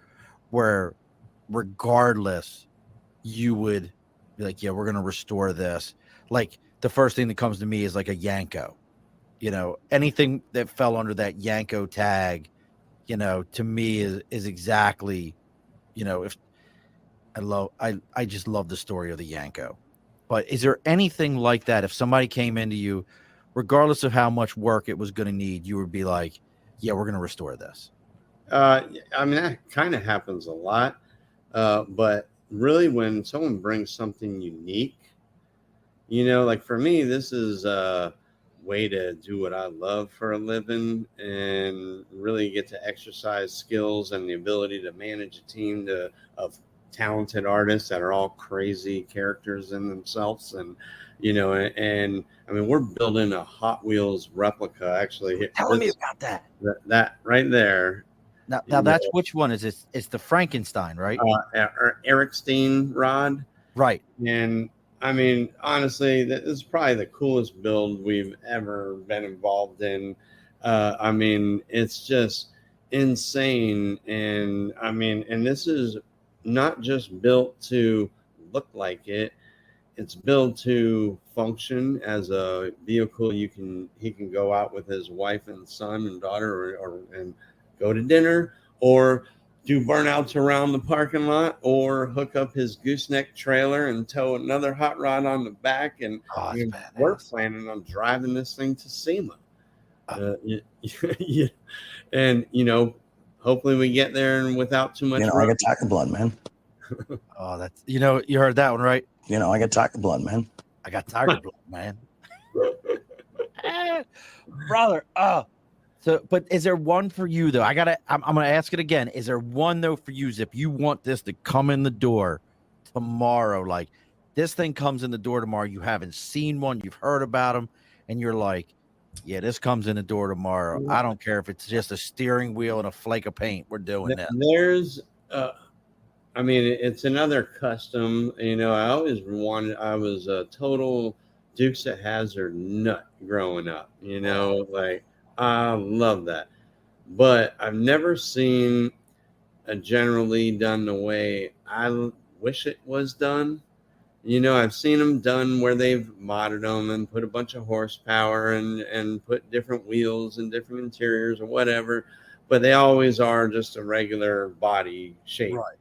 S1: where regardless, you would be like, yeah, we're going to restore this. Like the first thing that comes to me is like a Yanko, anything that fell under that Yanko tag, to me is exactly, if I just love the story of the Yanko. But is there anything like that? If somebody came into you, regardless of how much work it was going to need, you would be like, yeah, we're going to restore this.
S2: I mean, that kind of happens a lot. But really, when someone brings something unique, like for me, this is a way to do what I love for a living and really get to exercise skills and the ability to manage a team of talented artists that are all crazy characters in themselves. And I mean, we're building a Hot Wheels replica. Actually,
S1: Tell me about that.
S2: That right there.
S1: Now that's which one is it? It's the Frankenstein, right?
S2: Eric Steen rod.
S1: Right.
S2: And I mean, honestly, this is probably the coolest build we've ever been involved in. I mean, it's just insane. And I mean, and this is not just built to look like it. It's built to function as a vehicle. He can go out with his wife and son and daughter, and go to dinner, or do burnouts around the parking lot, or hook up his gooseneck trailer and tow another hot rod on the back. And we're planning on driving this thing to SEMA. Yeah. And hopefully we get there and without too much.
S3: I got tiger blood, man.
S1: Oh, that's you heard that one, right?
S3: I got tiger blood, man.
S1: I got tiger blood, man. Brother, so, but is there one for you though? I'm gonna ask it again. Is there one though for you, Zip? You want this to come in the door tomorrow? Like this thing comes in the door tomorrow. You haven't seen one, you've heard about them, and you're like, yeah, this comes in the door tomorrow. I don't care if it's just a steering wheel and a flake of paint. We're doing that.
S2: There's, I mean, it's another custom. I was a total Dukes of Hazzard nut growing up. Like. I love that. But I've never seen a generally done the way I wish it was done. I've seen them done where they've modded them and put a bunch of horsepower and put different wheels and different interiors or whatever, but they always are just a regular body shape.
S1: Right.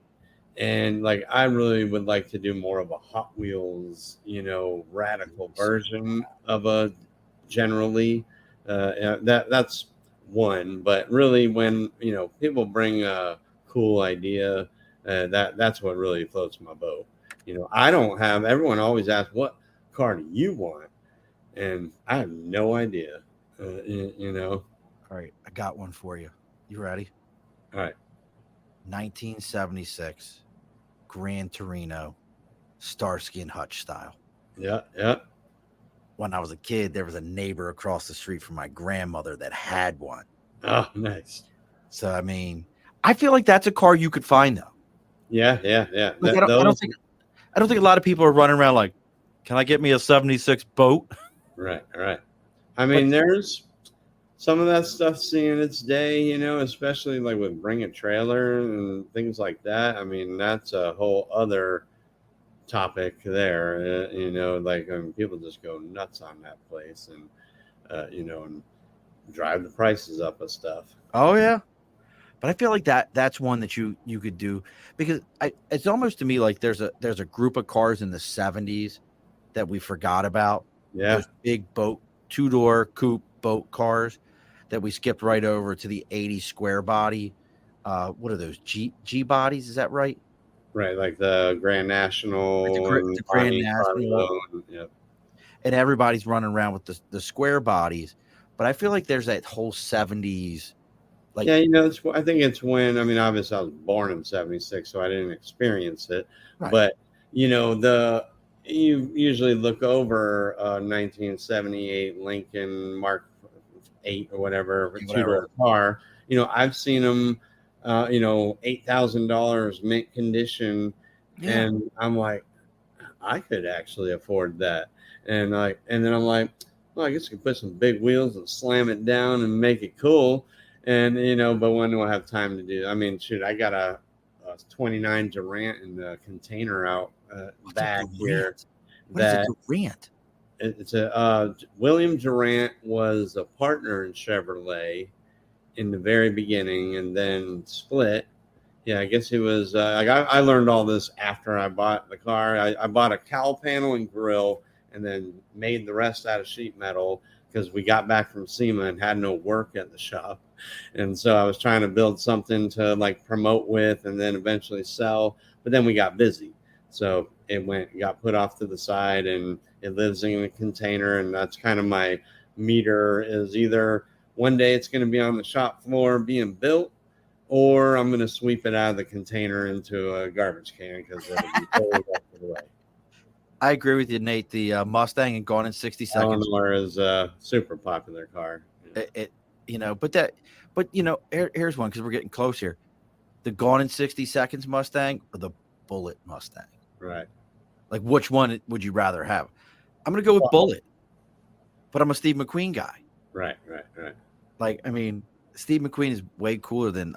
S2: And like, I really would like to do more of a Hot Wheels, radical version of a generally. That's one, but really when people bring a cool idea, that's what really floats my boat. I don't have. Everyone always asks, "What car do you want?" And I have no idea. All
S1: right, I got one for you. You ready?
S2: All right.
S1: 1976 Gran Torino, Starsky and Hutch style.
S2: Yeah.
S1: When I was a kid, there was a neighbor across the street from my grandmother that had one.
S2: Oh, nice.
S1: So, I mean, I feel like that's a car you could find, though.
S2: Yeah.
S1: Like, I don't think a lot of people are running around like, can I get me a 76 boat?
S2: Right. I mean, there's some of that stuff's seeing its day, especially like with Bring a Trailer and things like that. I mean, that's a whole other topic there. Like people just go nuts on that place, and and drive the prices up of stuff.
S1: Oh yeah. But I feel like that's one that you could do, because it's almost to me like there's a group of cars in the 70s that we forgot about.
S2: Yeah,
S1: Those big boat, two-door coupe boat cars that we skipped right over to the 80 square body. What are those, G bodies? Is that right?
S2: right. Like the Grand National and
S1: The Grand
S2: Monte
S1: National,
S2: Carlo. Yeah,
S1: and everybody's running around with the square bodies. But I feel like there's that whole 70s, like,
S2: yeah. I think it's when, I mean, obviously I was born in '76, so I didn't experience it.
S1: right,
S2: But you usually look over 1978 Lincoln Mark 8 or whatever, a two-door car. I've seen them, $8,000 mint condition,
S1: yeah.
S2: and I'm like, I could actually afford that. And then I'm like, well, I guess you could put some big wheels and slam it down and make it cool. And but when do I have time to do? I mean, shoot, I got a 29 Durant in the container out back here.
S1: What is a Durant?
S2: It's William Durant was a partner in Chevrolet in the very beginning, and then split. Yeah, I guess he was. I learned all this after I bought the car. I bought a cowl panel and grill, and then made the rest out of sheet metal because we got back from SEMA and had no work at the shop. And so I was trying to build something to like promote with and then eventually sell. But then we got busy. So it got put off to the side, and it lives in a container. And that's kind of my meter, is either one day it's going to be on the shop floor being built, or I'm going to sweep it out of the container into a garbage can because it'll be totally wasted away.
S1: I agree with you, Nate. The Mustang and Gone in 60 Seconds.
S2: Eleanor is a super popular car.
S1: Here's one, because we're getting close here. The Gone in 60 Seconds Mustang or the Bullet Mustang?
S2: Right.
S1: Like, which one would you rather have? I'm going to go with Bullet, but I'm a Steve McQueen guy.
S2: Right.
S1: Like, I mean, Steve McQueen is way cooler than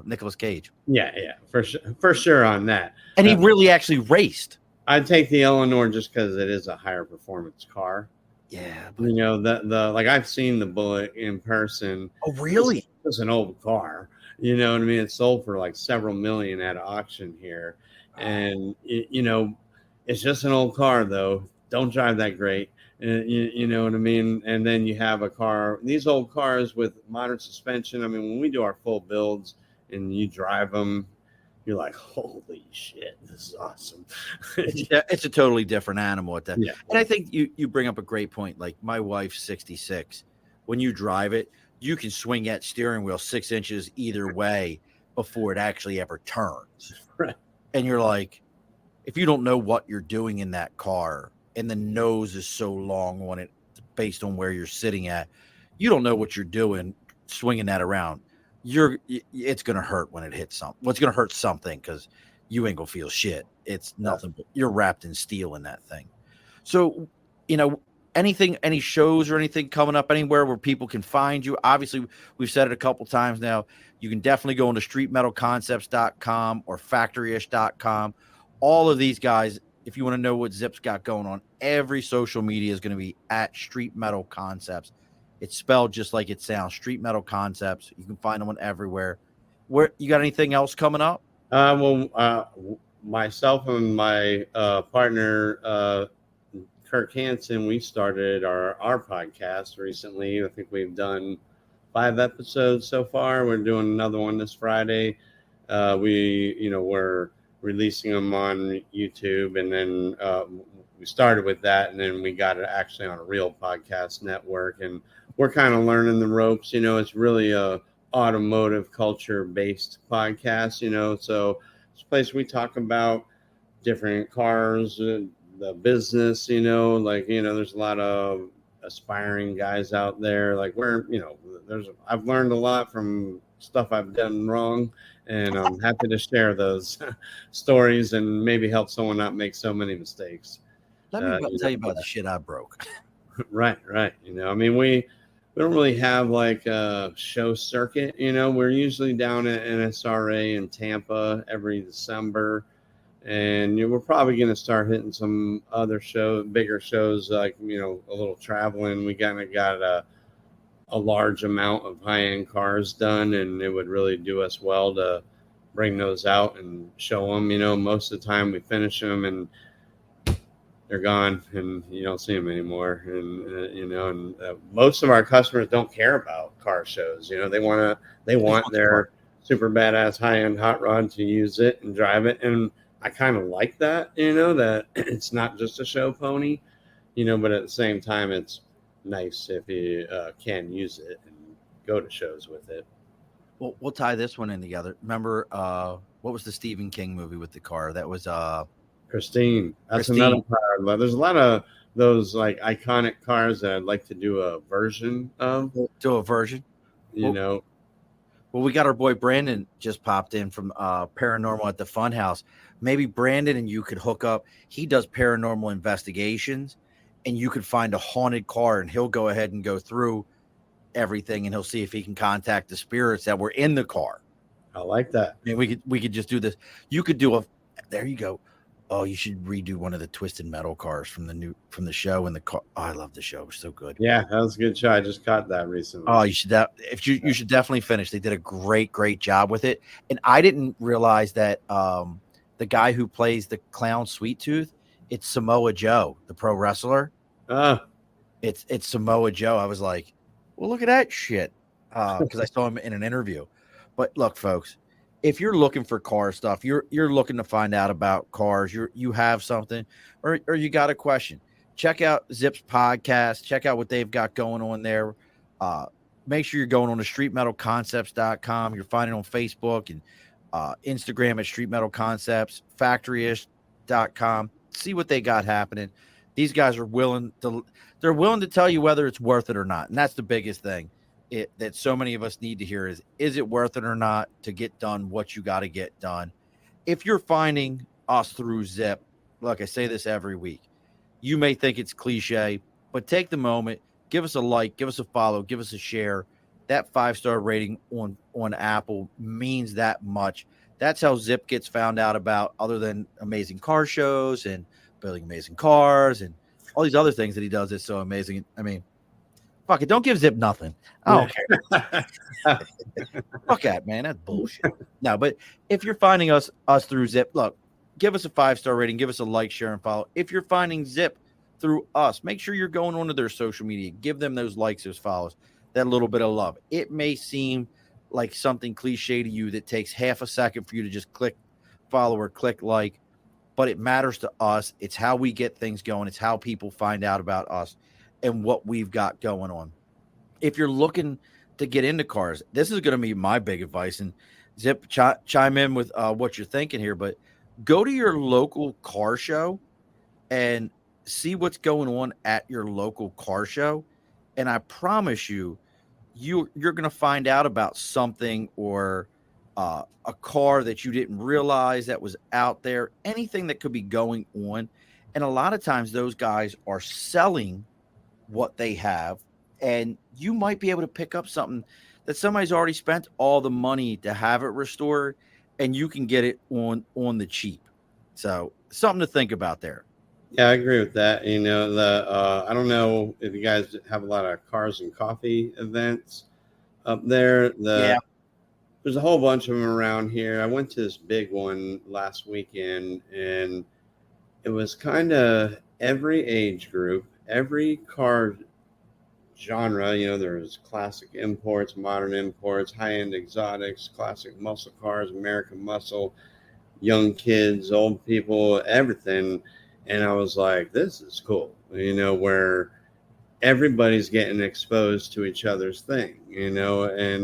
S1: Nicolas Cage.
S2: Yeah, for sure on that.
S1: And he really actually raced.
S2: I'd take the Eleanor just because it is a higher performance car.
S1: Yeah,
S2: but the like I've seen the Bullet in person.
S1: Oh, really?
S2: It's an old car. You know what I mean? It sold for like several million at auction here, and it's just an old car though. Don't drive that great. You know what I mean? And then you have a car, these old cars with modern suspension. I mean, when we do our full builds and you drive them, you're like, holy shit, this is awesome.
S1: It's a totally different animal at that.
S2: Yeah.
S1: And I think you bring up a great point. Like, my wife's 66. When you drive it, you can swing that steering wheel 6 inches either way before it actually ever turns.
S2: Right.
S1: And you're like, if you don't know what you're doing in that car, and the nose is so long on it based on where you're sitting at, you don't know what you're doing swinging that around. It's going to hurt when it hits something. Well, it's going to hurt something, because you ain't going to feel shit. It's nothing, but you're wrapped in steel in that thing. So, any shows or anything coming up anywhere where people can find you? Obviously, we've said it a couple times now. You can definitely go into streetmetalconcepts.com or factoryish.com. All of these guys, if you want to know what Zip's got going on, every social media is going to be at Street Metal Concepts. It's spelled just like it sounds, Street Metal Concepts. You can find them on everywhere. Where you got anything else coming up?
S2: Myself and my partner, Kirk Hansen, we started our podcast recently. I think we've done 5 episodes so far. We're doing another one this Friday. We're releasing them on YouTube, and then we started with that, and then we got it actually on a real podcast network, and we're kind of learning the ropes. It's really a automotive culture based podcast, so it's a place we talk about different cars, the business, there's a lot of aspiring guys out there. Like I've learned a lot from stuff I've done wrong, and I'm happy to share those stories and maybe help someone not make so many mistakes.
S1: Let me tell you about the shit I broke.
S2: Right. I mean, we don't really have like a show circuit. We're usually down at NSRA in Tampa every December, and we're probably going to start hitting some other bigger shows, like a little traveling. We kind of got a large amount of high-end cars done, and it would really do us well to bring those out and show them. Most of the time we finish them and they're gone, and you don't see them anymore. And most of our customers don't care about car shows. They want their super badass high-end hot rod to use it and drive it, and I kind of like that. That it's not just a show pony. But at the same time, it's nice if you can use it and go to shows with it.
S1: Well, we'll tie this one in together. Remember, what was the Stephen King movie with the car? That was
S2: Christine. That's
S1: Christine.
S2: another car. There's a lot of those like iconic cars that I'd like to do a version of.
S1: Do a version. Well, we got our boy Brandon just popped in from Paranormal at the Funhouse. Maybe Brandon and you could hook up. He does paranormal investigations, and you could find a haunted car, and he'll go ahead and go through everything, and he'll see if he can contact the spirits that were in the car.
S2: I like that.
S1: I mean, we could just do this. You could do there you go. Oh, you should redo one of the Twisted Metal cars from the show. And the car. Oh, I love the show. It was so good.
S2: Yeah, that was a good show. I just caught that recently.
S1: Oh, you should definitely finish. They did a great job with it. And I didn't realize that the guy who plays the clown Sweet Tooth, it's Samoa Joe, the pro wrestler. It's Samoa Joe. I was like, well, look at that shit. Because I saw him in an interview. But look, folks, if you're looking for car stuff, you're looking to find out about cars, you have something, or you got a question, check out Zip's podcast. Check out what they've got going on there. Make sure you're going on to streetmetalconcepts.com. You're finding on Facebook and Instagram at Street Metal Concepts, factoryish.com. See what they got happening. These guys are willing to tell you whether it's worth it or not. And that's the biggest thing that so many of us need to hear is it worth it or not to get done what you got to get done? If you're finding us through Zip, like I say this every week, you may think it's cliche, but take the moment, give us a like, give us a follow, give us a share. That 5-star rating on Apple means that much. That's how Zip gets found out about, other than amazing car shows and building amazing cars and all these other things that he does. Is so amazing. I mean, fuck it. Don't give Zip nothing. I don't care. Fuck that, man. That's bullshit. No, but if you're finding us through Zip, look, give us a 5-star rating. Give us a like, share, and follow. If you're finding Zip through us, make sure you're going onto their social media. Give them those likes, those follows, that little bit of love. It may seem like something cliche to you that takes half a second for you to just click follow or click like, but it matters to us. It's how we get things going. It's how people find out about us and what we've got going on. If you're looking to get into cars, this is going to be my big advice. And Zip, chime in with what you're thinking here, but go to your local car show and see what's going on at your local car show. And I promise you're going to find out about something or a car that you didn't realize that was out there, anything that could be going on. And a lot of times those guys are selling what they have, and you might be able to pick up something that somebody's already spent all the money to have it restored, and you can get it on the cheap. So something to think about there.
S2: Yeah, I agree with that. I don't know if you guys have a lot of cars and coffee events up there. There's a whole bunch of them around here. I went to this big one last weekend, and it was kind of every age group, every car genre. There's classic imports, modern imports, high-end exotics, classic muscle cars, American muscle, young kids, old people, everything. And I was like, this is cool, where everybody's getting exposed to each other's thing, and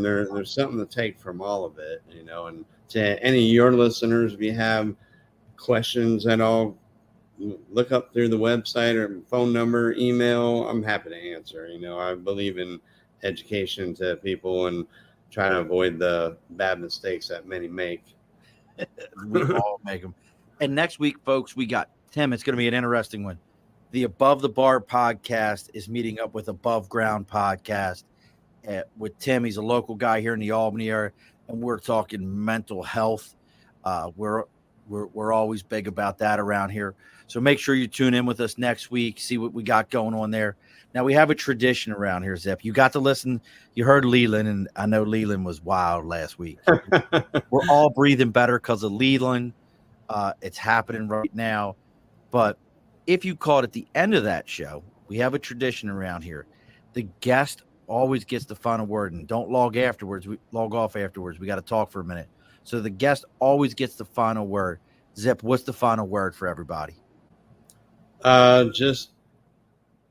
S2: there's something to take from all of it, and to any of your listeners, if you have questions at all, look up through the website or phone number, email. I'm happy to answer. I believe in education to people and trying to avoid the bad mistakes that many make.
S1: We all make them. And next week, folks, we got Tim. It's going to be an interesting one. The Above the Bar podcast is meeting up with Above Ground podcast with Tim. He's a local guy here in the Albany area, and we're talking mental health. We're always big about that around here. So make sure you tune in with us next week, see what we got going on there. Now, we have a tradition around here, Zip. You got to listen. You heard Leland, and I know Leland was wild last week. We're all breathing better because of Leland. It's happening right now. But if you caught at the end of that show, we have a tradition around here. The guest always gets the final word, and don't log off afterwards. We got to talk for a minute. So the guest always gets the final word. Zip, what's the final word for everybody?
S2: Just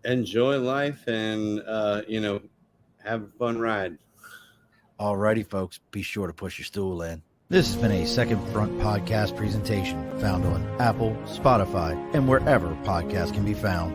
S2: enjoy life and, have a fun ride.
S1: All righty, folks. Be sure to push your stool in. This has been a Second Front podcast presentation found on Apple, Spotify, and wherever podcasts can be found.